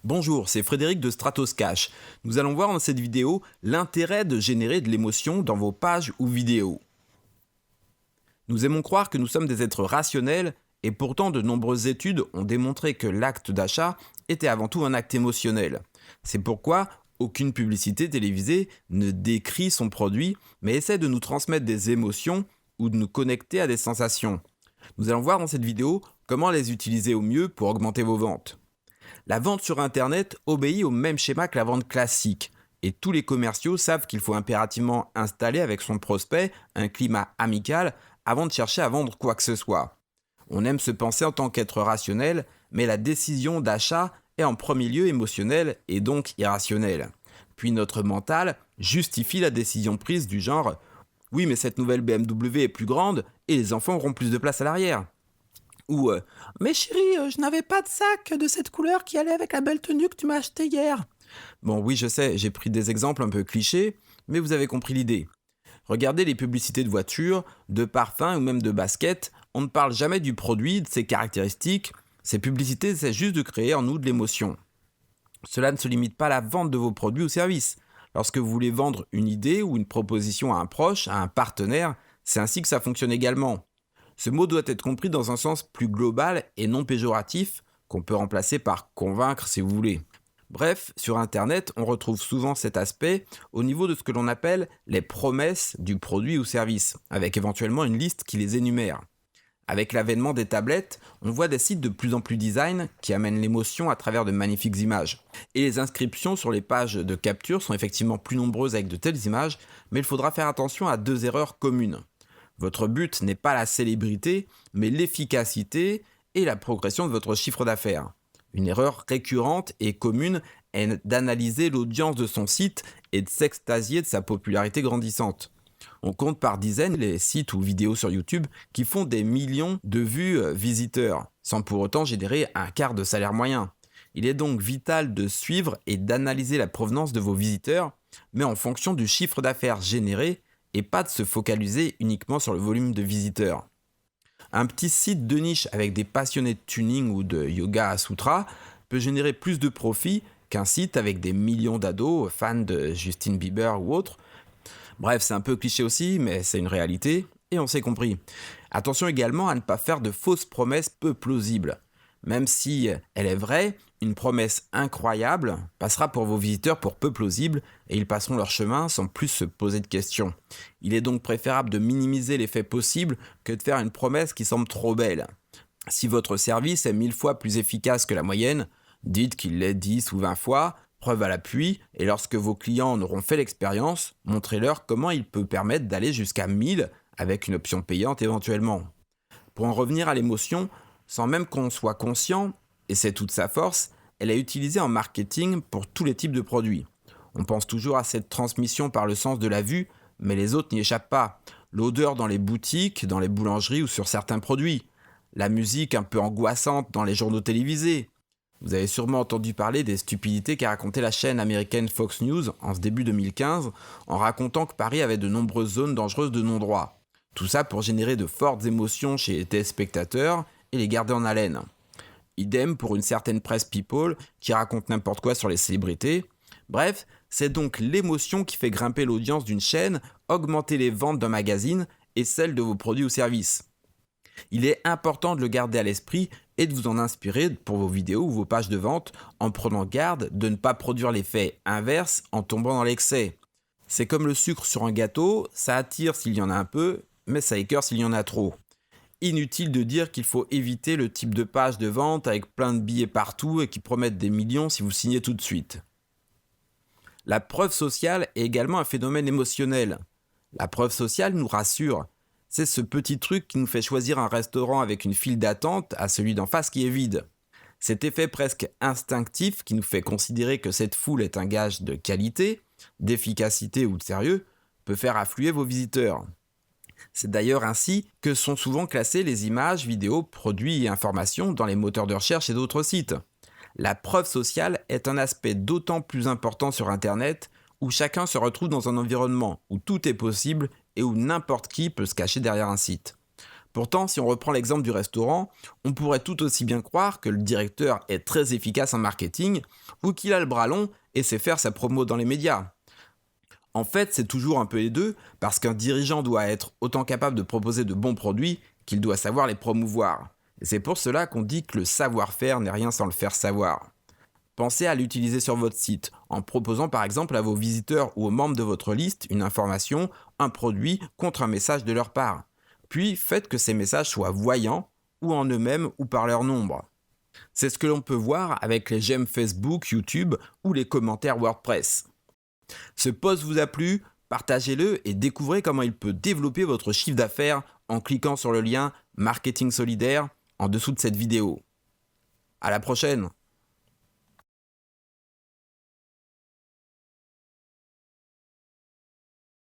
Bonjour, c'est Frédéric de Stratos Cash. Nous allons voir dans cette vidéo l'intérêt de générer de l'émotion dans vos pages ou vidéos. Nous aimons croire que nous sommes des êtres rationnels et pourtant de nombreuses études ont démontré que l'acte d'achat était avant tout un acte émotionnel. C'est pourquoi aucune publicité télévisée ne décrit son produit mais essaie de nous transmettre des émotions ou de nous connecter à des sensations. Nous allons voir dans cette vidéo comment les utiliser au mieux pour augmenter vos ventes. La vente sur Internet obéit au même schéma que la vente classique. Et tous les commerciaux savent qu'il faut impérativement installer avec son prospect un climat amical avant de chercher à vendre quoi que ce soit. On aime se penser en tant qu'être rationnel, mais la décision d'achat est en premier lieu émotionnelle et donc irrationnelle. Puis notre mental justifie la décision prise du genre « Oui, mais cette nouvelle BMW est plus grande et les enfants auront plus de place à l'arrière ». Ou mais chérie, je n'avais pas de sac de cette couleur qui allait avec la belle tenue que tu m'as achetée hier. Bon, oui, je sais, j'ai pris des exemples un peu clichés, mais vous avez compris l'idée. Regardez les publicités de voitures, de parfums ou même de baskets, on ne parle jamais du produit, de ses caractéristiques. Ces publicités essaient juste de créer en nous de l'émotion. Cela ne se limite pas à la vente de vos produits ou services. Lorsque vous voulez vendre une idée ou une proposition à un proche, à un partenaire, c'est ainsi que ça fonctionne également. Ce mot doit être compris dans un sens plus global et non péjoratif, qu'on peut remplacer par convaincre si vous voulez. Bref, sur Internet, on retrouve souvent cet aspect au niveau de ce que l'on appelle les promesses du produit ou service, avec éventuellement une liste qui les énumère. Avec l'avènement des tablettes, on voit des sites de plus en plus design qui amènent l'émotion à travers de magnifiques images. Et les inscriptions sur les pages de capture sont effectivement plus nombreuses avec de telles images, mais il faudra faire attention à deux erreurs communes. Votre but n'est pas la célébrité, mais l'efficacité et la progression de votre chiffre d'affaires. Une erreur récurrente et commune est d'analyser l'audience de son site et de s'extasier de sa popularité grandissante. On compte par dizaines les sites ou vidéos sur YouTube qui font des millions de vues visiteurs, sans pour autant générer un quart de salaire moyen. Il est donc vital de suivre et d'analyser la provenance de vos visiteurs, mais en fonction du chiffre d'affaires généré, et pas de se focaliser uniquement sur le volume de visiteurs. Un petit site de niche avec des passionnés de tuning ou de yoga sutra peut générer plus de profit qu'un site avec des millions d'ados fans de Justin Bieber ou autres. Bref, c'est un peu cliché aussi, mais c'est une réalité, et on s'est compris. Attention également à ne pas faire de fausses promesses peu plausibles. Même si elle est vraie, une promesse incroyable passera pour vos visiteurs pour peu plausible et ils passeront leur chemin sans plus se poser de questions. Il est donc préférable de minimiser l'effet possible que de faire une promesse qui semble trop belle. Si votre service est 1000 fois plus efficace que la moyenne, dites qu'il l'est 10 ou 20 fois, preuve à l'appui, et lorsque vos clients en auront fait l'expérience, montrez-leur comment il peut permettre d'aller jusqu'à 1000 avec une option payante éventuellement. Pour en revenir à l'émotion, sans même qu'on soit conscient, et c'est toute sa force, elle est utilisée en marketing pour tous les types de produits. On pense toujours à cette transmission par le sens de la vue, mais les autres n'y échappent pas. L'odeur dans les boutiques, dans les boulangeries ou sur certains produits. La musique un peu angoissante dans les journaux télévisés. Vous avez sûrement entendu parler des stupidités qu'a raconté la chaîne américaine Fox News en ce début 2015, en racontant que Paris avait de nombreuses zones dangereuses de non-droit. Tout ça pour générer de fortes émotions chez les téléspectateurs et les garder en haleine. Idem pour une certaine presse people qui raconte n'importe quoi sur les célébrités. Bref, c'est donc l'émotion qui fait grimper l'audience d'une chaîne, augmenter les ventes d'un magazine et celles de vos produits ou services. Il est important de le garder à l'esprit et de vous en inspirer pour vos vidéos ou vos pages de vente en prenant garde de ne pas produire l'effet inverse en tombant dans l'excès. C'est comme le sucre sur un gâteau, ça attire s'il y en a un peu, mais ça écœure s'il y en a trop. Inutile de dire qu'il faut éviter le type de page de vente avec plein de billets partout et qui promettent des millions si vous signez tout de suite. La preuve sociale est également un phénomène émotionnel. La preuve sociale nous rassure. C'est ce petit truc qui nous fait choisir un restaurant avec une file d'attente à celui d'en face qui est vide. Cet effet presque instinctif qui nous fait considérer que cette foule est un gage de qualité, d'efficacité ou de sérieux peut faire affluer vos visiteurs. C'est d'ailleurs ainsi que sont souvent classées les images, vidéos, produits et informations dans les moteurs de recherche et d'autres sites. La preuve sociale est un aspect d'autant plus important sur Internet où chacun se retrouve dans un environnement où tout est possible et où n'importe qui peut se cacher derrière un site. Pourtant, si on reprend l'exemple du restaurant, on pourrait tout aussi bien croire que le directeur est très efficace en marketing ou qu'il a le bras long et sait faire sa promo dans les médias. En fait, c'est toujours un peu les deux, parce qu'un dirigeant doit être autant capable de proposer de bons produits qu'il doit savoir les promouvoir. Et c'est pour cela qu'on dit que le savoir-faire n'est rien sans le faire savoir. Pensez à l'utiliser sur votre site, en proposant par exemple à vos visiteurs ou aux membres de votre liste une information, un produit contre un message de leur part. Puis faites que ces messages soient voyants, ou en eux-mêmes ou par leur nombre. C'est ce que l'on peut voir avec les j'aime Facebook, YouTube ou les commentaires WordPress. Ce post vous a plu? Partagez-le et découvrez comment il peut développer votre chiffre d'affaires en cliquant sur le lien Marketing Solidaire en dessous de cette vidéo. À la prochaine!